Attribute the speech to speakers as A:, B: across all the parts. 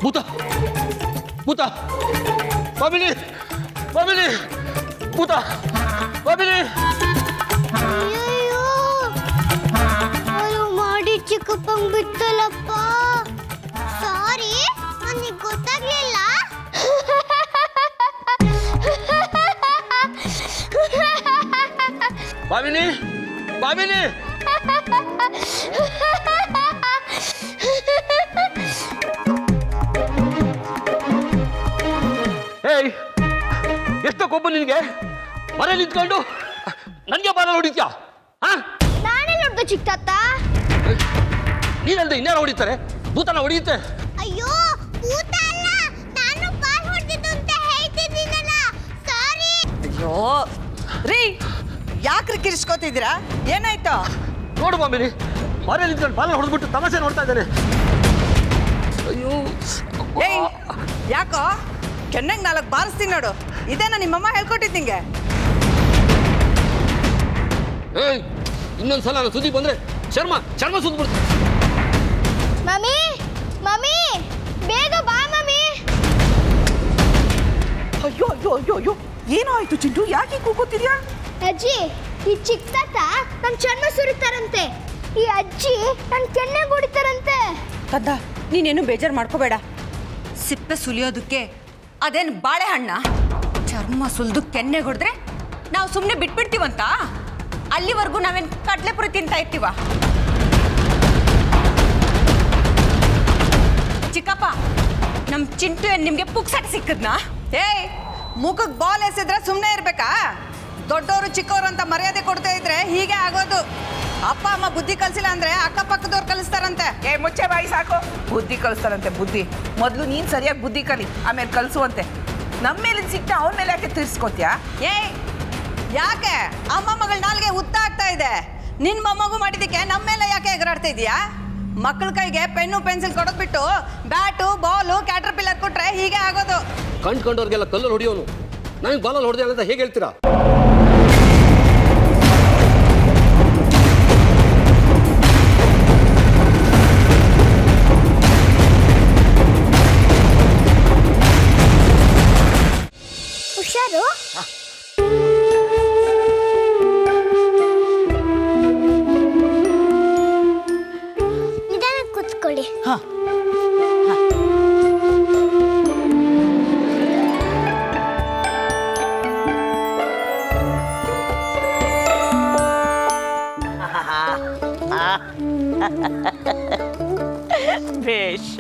A: ಭೂತ ಭೂತ ಬಾಬಿನಿ ಬಾಬಿನಿ ಭೂತ ಬಾಬಿನಿ.
B: ಅಯ್ಯೋ ಮಾಡಿ ಚಿಕ್ಕಪ್ಪಂಗ್ ಬಿತ್ತಲ್ಲಪ್ಪ. ಸಾರಿ, ನನಗೆ ಗೊತ್ತಾಗ್ಲಿಲ್ಲ.
A: ಬಾಬಿನಿ ಬಾಬಿನಿ ಏಯ್, ಎಷ್ಟೋ ಕೊಬ್ಬು ನಿನಗೆ? ಮನೆ ನಿಂತ್ಕೊಂಡು ನನಗೆ ಬಾಲ ಹೊಡಿತ್ಯಾ?
B: ನಾನೆಲ್ಲ ಹೊಡ್ದು ಚಿಕ್ಕ ತಾತ.
A: ನೀನಲ್ದೆ ಇನ್ಯಾರು ಹೊಡಿತಾರೆ? ಭೂತನ ಹೊಡಿಯುತ್ತೆ.
B: ಅಯ್ಯೋ ಭೂತ ಅಲ್ಲ, ನಾನು ಬಾಲ್ ಹೊಡೆದಿದ್ದು ಅಂತ ಹೇಳ್ತಿದ್ದೀನಲ್ಲ. ಸಾರಿ.
C: ಅಯ್ಯೋ ರೀ, ಯಾಕ್ರಿ ಕಿರಿಸ್ಕೋತಿದ್ದೀರಾ? ಏನಾಯ್ತು?
A: ನೋಡು ಬಾಬಿನಿ, ಮನೆ ನಿಂತ್ಕೊಂಡು ಬಾಲ ಹೊಡೆದ್ಬಿಟ್ಟು ತಮಾಷೆ ನೋಡ್ತಾ ಇದ್ದಾನೆ. ಅಯ್ಯೋ
C: ಏಯ್, ಯಾಕೋ ಕೆನ್ನಂಗ್ 4 ಬಾರಿಸ್ತೀನಿ ನೋಡು. ಇದೇನ ನಿಮ್ಮಮ್ಮ ಹೇಳ್ಕೊಟ್ಟಿದ್ದು ನಿಂಗೆ?
A: ಏಯ್, ಇನ್ನೊಂದ್ಸಲ ನಾನು ಸುದ್ದಿ ಬಂದ್ರೆ ಚರ್ಮ ಸುದ್ಬಿಡ್ತು.
B: ಮಮ್ಮಿ ಮಮ್ಮಿ, ಬೇಗ ಬಾ ಮಮ್ಮಿ.
C: ಅಯ್ಯೋ ಅಯ್ಯೋ ಅಯ್ಯೋ ಅಯ್ಯೋ, ಏನೋ ಆಯ್ತು ಚಿಂಟು? ಯಾಕೆ ಕೂಗೋತಿದ್ಯಾ?
B: ಅಜ್ಜಿ, ಈ ಚಿಕ್ಕ ತಾತ ನನ್ ಚರ್ಮ ಸುರಿತಾರಂತೆ, ಈ ಅಜ್ಜಿ ನನ್ ಕೆನ್ನೆ ಹೊಡಿತಾರಂತೆ.
C: ಕದ್ದ, ನೀನೇನು ಬೇಜಾರು ಮಾಡ್ಕೋಬೇಡ. ಸಿಪ್ಪೆ ಸುಲಿಯೋದಕ್ಕೆ ಅದೇನು ಬಾಳೆಹಣ್ಣ? ಚರ್ಮ ಸುಲಿದು ಕೆನ್ನೆ ಹೊಡೆದ್ರೆ ನಾವು ಸುಮ್ಮನೆ ಬಿಟ್ಬಿಡ್ತೀವಂತ? ಅಲ್ಲಿವರೆಗೂ ನಾವೇನು ಕಡಲೆಪುರಿ ತಿಂತಾ ಇರ್ತೀವ? ಚಿಕ್ಕಪ್ಪ, ನಮ್ಮ ಚಿಂಟು ಏನು ನಿಮಗೆ ಪುಕ್ಸಟ್ ಸಿಕ್ಕದ್ನಾ? ಏಯ್, ಮುಖಕ್ಕೆ ಬಾಲ್ ಎಸೆದ್ರೆ ಸುಮ್ಮನೆ ಇರ್ಬೇಕಾ? ದೊಡ್ಡವರು ಚಿಕ್ಕವರು ಅಂತ ಮರ್ಯಾದೆ ಕೊಡ್ತಾ ಇದ್ರೆ ಹೀಗೆ ಆಗೋದು. ಅಪ್ಪ ಅಮ್ಮ ಬುದ್ಧಿ ಕಲಿಸಿಲ್ಲ ಅಂದ್ರೆ ಅಕ್ಕಪಕ್ಕದವ್ರು ಕಲಿಸ್ತಾರಂತೆ.
D: ಮುಚ್ಚೆ ಬಾಯಿ ಸಾಕು. ಬುದ್ಧಿ ಕಲಿಸ್ತಾರಂತೆ ಬುದ್ಧಿ. ಮೊದಲು ನೀನು ಸರಿಯಾಗಿ ಬುದ್ಧಿ ಕಲಿ, ಆಮೇಲೆ ಕಲಿಸುವಂತೆ. ನಮ್ಮ ಮೇಲೆ ಸಿಕ್ಕ ಅವನ ಮೇಲೆ ಯಾಕೆ ತಿರ್ಸ್ಕೊತ್ಯಾ?
C: ಏಯ್, ಯಾಕೆ ಅಮ್ಮ ಮಗಳ ನಾಲ್ಗೆ ಉತ್ತ ಆಗ್ತಾ ಇದೆ? ನಿನ್ ಮೊಮ್ಮಗು ಮಾಡಿದ್ದಕ್ಕೆ ನಮ್ಮ ಮೇಲೆ ಯಾಕೆ ಎಗರಾಡ್ತಾ ಇದೀಯಾ? ಮಕ್ಕಳ ಕೈಗೆ ಪೆನ್ನು ಪೆನ್ಸಿಲ್ ಕೊಡೋದ್ ಬಿಟ್ಟು ಬ್ಯಾಟು ಬಾಲು ಕ್ಯಾಟರ್ ಪಿಲ್ಲರ್ ಕೊಟ್ರೆ ಹೀಗೆ ಆಗೋದು.
A: ಕಂಡ್ಕೊಂಡವ್ರಿಗೆಲ್ಲ ಕಲ್ಲಲ್ಲಿ ಹೊಡಿಯೋನು, ನನಗೆ ಬಾಲಲ್ಲಿ ಹೊಡೆದೆ ಅಂತ ಹೇಗೆ ಹೇಳ್ತೀರಾ?
B: ಹುಷಾರು. ನಿಧಾನ ಕೂತ್ಕೊಳ್ಳಿ.
D: ಬೇಷ್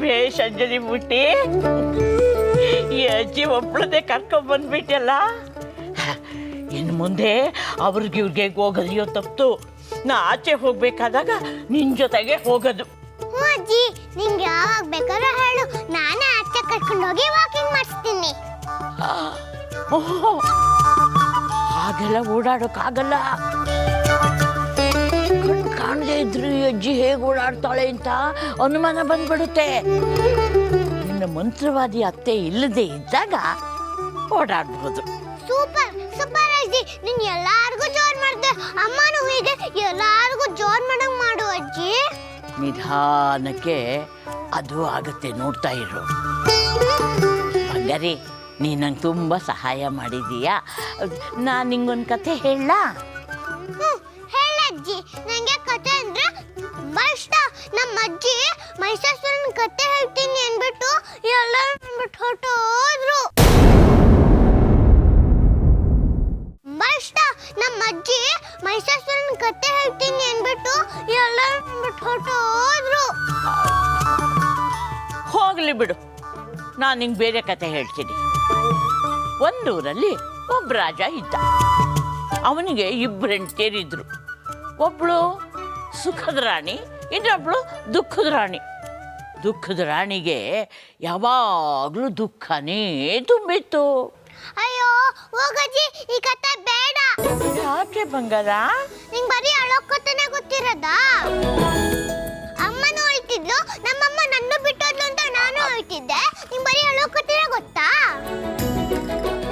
D: ಬೇಷ್ ಅಂಜಲಿ ಬುಟ್ಟಿ, ಈ ಅಜ್ಜಿ ಒಬ್ಬಳದೇ ಕರ್ಕೊಂಡ್ಬಂದ್ಬಿಟ್ಟಲ್ಲ. ಇನ್ನು ಮುಂದೆ ಅವ್ರಿಗೆ ಹೋಗೋದು ತಪ್ಪು. ನಾ ಆಚೆ ಹೋಗ್ಬೇಕಾದಾಗ ನಿನ್ ಜೊತೆಗೆ ಹೋಗೋದು.
B: ಅಜ್ಜಿ, ನಿಂಗೆ ಯಾವಾಗ ಬೇಕಾದ್ರೂ ಹೇಳು, ನಾನೇ ಆಚೆ ಕರ್ಕೊಂಡು ಹೋಗಿ ವಾಕಿಂಗ್ ಮಾಡಿಸ್ತೀನಿ.
D: ಹಾಗೆಲ್ಲ ಓಡಾಡೋಕ್ಕಾಗಲ್ಲ. ಕಾಣದೇ ಇದ್ರು ಈ ಅಜ್ಜಿ ಹೇಗೆ ಓಡಾಡ್ತಾಳೆ ಅಂತ ಅನುಮಾನ ಬಂದ್ಬಿಡುತ್ತೆ. ನಿನ್ನ ಮಂತ್ರವಾದಿ ಅತ್ತೆ ಇಲ್ಲದೆ ಇದ್ದಾಗ ಓಡಾಡ್ಬೋದು.
B: ಸೂಪರ್ ಸೂಪರ್ ಅಜ್ಜಿ, ನೀನ್ ಎಲ್ಲಾರ್ಗೂ ಜೋರ್ ಮಾಡ್ದೆ. ಅಮ್ಮನೂ ಹೀಗೆ ಎಲ್ಲಾರ್ಗೂ ಜೋರ್ ಮಾಡಂಗ್ ಮಾಡು ಅಜ್ಜಿ.
D: ನಿಧಾನಕ್ಕೆ ಅದು ಆಗುತ್ತೆ, ನೋಡ್ತಾ ಇರು. ಬಂಗಾರಿ, ನೀ ನಂಗೆ ತುಂಬ ಸಹಾಯ ಮಾಡಿದೀಯಾ. ನಾನು ನಿಂಗೊಂದು ಕತೆ ಹೇಳ?
B: ಹೇಳಜ್ಜಿ, ನಂಗೆ ಕತೆ ಅಂದ್ರೆ ತುಂಬಾ ಇಷ್ಟ. ನಮ್ಮ ಅಜ್ಜಿ ಮಹಿಷಾಸುರನ ಕತೆ ಹೇಳ್ತೀನಿ ಅನ್ಬಿಟ್ಟು ಎಲ್ಲರೂ ಅನ್ಬಿಟ್ಟು ಹೊರಟೋದ್ರು. ತುಂಬಾ ಇಷ್ಟ. ನಮ್ಮ ಅಜ್ಜಿ ಮಹಿಷಾಸುರನ ಕತೆ ಹೇಳ್ತೀನಿ ಅನ್ಬಿಟ್ಟು ಎಲ್ಲರೂ ಅನ್ಬಿಟ್ಟು ಹೊರಟೋದ್ರು.
D: ಹೋಗ್ಲಿ ಬಿಡು, ನಾನು ನಿಂಗೆ ಬೇರೆ ಕತೆ ಹೇಳ್ತೀನಿ. ಒಂದೂರಲ್ಲಿ ಒಬ್ಬ ರಾಜ ಇದ್ದ. ಅವನಿಗೆ 2 ಹೆಂಡತಿಯರಿದ್ರು. ಒಬ್ಬಳು ಸುಖದ ರಾಣಿ, ಇನ್ನೊಬ್ಳು ದುಃಖದ ರಾಣಿ. ದುಃಖದ ರಾಣಿಗೆ ಯಾವಾಗಲೂ ದುಃಖನೇ ತುಂಬಿತ್ತು.
B: ಅಯ್ಯೋ ಹೋಗಜ್ಜಿ, ಈ ಕತೆ ಬೇಡ.
D: ಯಾಕೆ ಬಂಗಾರ?
B: ನಿಂಗೆ ಬರೀ ಅಳೋ ಕತೆನೇ ಗೊತ್ತಿರೋದಾ? ಅಮ್ಮನೂ ಹೇಳ್ತಿದ್ಲು, ನಮ್ಮಮ್ಮ ನನ್ನ ಬಿಟ್ಟೋದ್ಲು ಅಂತ ನಾನು ಹೇಳ್ತಿದ್ದೆ. ನಿಂಗೆ ಬರೀ ಅಳೋ ಕತೆನೇ ಗೊತ್ತಾ?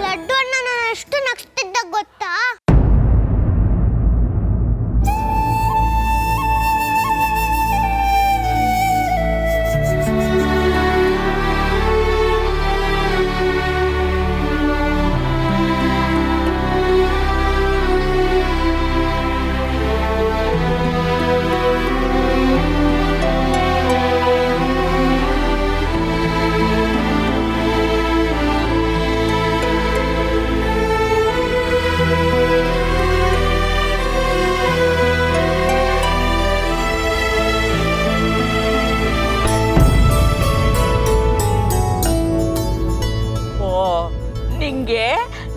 B: ಲಡ್ಡು ಅಣ್ಣ ನಾನು ಎಷ್ಟು ನಗ್ಸ್ತಿದ್ದ ಗೊತ್ತಾ?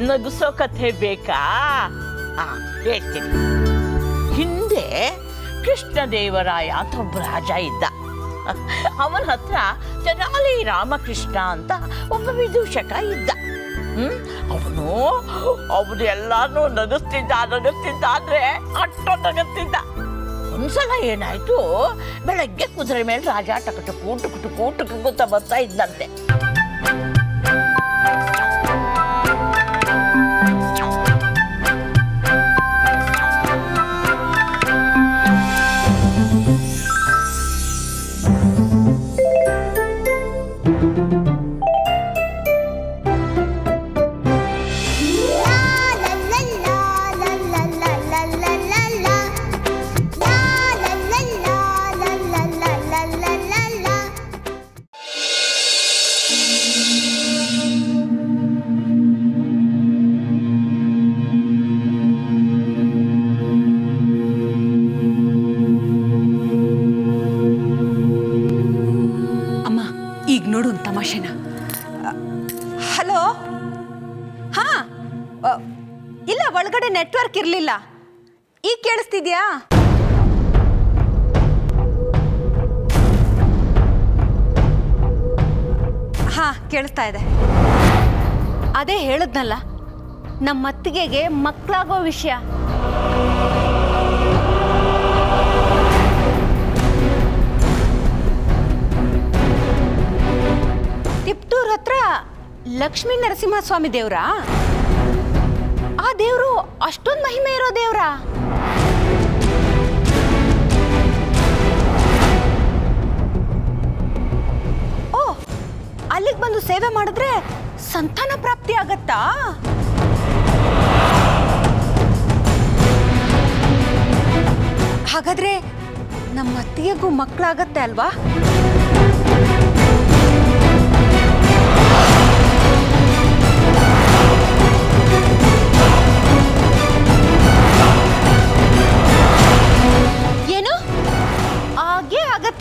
D: ನಗಿಸೋ ಕಥೆ ಬೇಕಾ? ಹೇಳ್ತೀನಿ. ಹಿಂದೆ ಕೃಷ್ಣದೇವರಾಯ ಅಂತ ಒಬ್ಬ ರಾಜ ಇದ್ದ. ಅವನ ಹತ್ರ ತೆನಾಲಿ ರಾಮಕೃಷ್ಣ ಅಂತ ಒಬ್ಬ ವಿದೂಷಕ ಇದ್ದ. ಅವನು ಎಲ್ಲಾನು ನಗಿಸ್ತಿದ್ದ ಅಂದ್ರೆ ಅಷ್ಟು ನಗಿಸ್ತಿದ್ದ. ಒಂದ್ಸಲ ಏನಾಯ್ತು, ಬೆಳಗ್ಗೆ ಕುದುರೆ ಮೇಲೆ ರಾಜ ಟಕಟಕೂಟ ಬರ್ತಾ ಇದ್ದಂತೆ.
C: ನೋಡು ತಮಾಷೆನ. ಹಲೋ. ಹಾ, ಇಲ್ಲ, ಒಳಗಡೆ ನೆಟ್ವರ್ಕ್ ಇರಲಿಲ್ಲ. ಈಗ ಕೇಳಿಸ್ತಿದ್ಯಾ? ಹಾ, ಕೇಳಿಸ್ತಾ ಇದೆ. ಅದೇ ಹೇಳಿದ್ನಲ್ಲ, ನಮ್ಮ ಅತ್ತಿಗೆಗೆ ಮಕ್ಕಳಾಗೋ ವಿಷಯ. ತಿಪ್ಟೂರ್ ಹತ್ರ ಲಕ್ಷ್ಮೀ ನರಸಿಂಹಸ್ವಾಮಿ ದೇವ್ರಾ? ಆ ದೇವ್ರು ಅಷ್ಟೊಂದು ಮಹಿಮೆ ಇರೋ ದೇವ್ರಾ? ಓ, ಅಲ್ಲಿಗೆ ಬಂದು ಸೇವೆ ಮಾಡಿದ್ರೆ ಸಂತಾನ ಪ್ರಾಪ್ತಿ ಆಗತ್ತಾ? ಹಾಗಾದ್ರೆ ನಮ್ಮ ಅತ್ತಿಗೆಗೂ ಮಕ್ಕಳಾಗತ್ತೆ ಅಲ್ವಾ?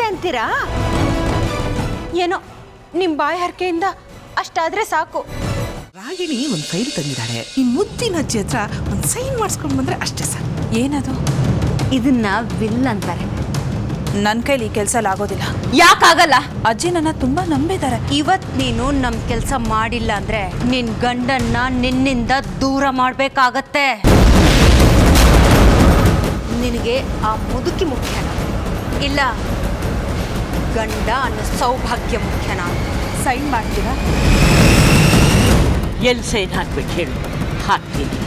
C: ಅಂತೀರಾ? ಏನೋ ನಿಮ್ ಬಾಯಿ ಹರಕೆಯಿಂದ ಅಷ್ಟಾದ್ರೆ ಸಾಕು.
E: ರಾಗಿಣಿ ಒಂದು ಫೈಲ್ ತಂದಿದ್ದಾಳೆ. ಈ ಮುದ್ದಿನ ಅಜ್ಜಿ ಹತ್ರ ಒಂದು ಸೈನ್ ಮಾಡಿಸ್ಕೊಂಡು ಬಂದ್ರೆ ಅಷ್ಟೇ ಸಾಕು. ಏನದು?
C: ಇದನ್ನ ವಿಲ್ ಅಂತಾರೆ.
E: ನನ್ನ ಕೈಲಿ ಈ ಕೆಲಸ ಆಗೋದಿಲ್ಲ.
C: ಯಾಕಾಗಲ್ಲ?
E: ಅಜ್ಜಿ ನನ್ನ ತುಂಬಾ ನಂಬಿದ್ದಾರೆ.
C: ಇವತ್ ನೀನು ನಮ್ ಕೆಲಸ ಮಾಡಿಲ್ಲ ಅಂದ್ರೆ ನಿನ್ ಗಂಡನ್ನ ನಿನ್ನಿಂದ ದೂರ ಮಾಡ್ಬೇಕಾಗತ್ತೆ. ನಿನಗೆ ಆ ಮುದುಕಿ ಮುಖ್ಯನ, ಇಲ್ಲ ಗಂಡ ಅನ್ನೋ ಸೌಭಾಗ್ಯ ಮುಖ್ಯನಾ?
E: ಸೈನ್ ಮಾಡ್ತೀರಾ?
D: ಎಲ್ಲಿ ಸೈನ್ ಹಾಕ್ಬಿಟ್ಟು ಹೇಳು, ಹಾಕ್ತೀನಿ.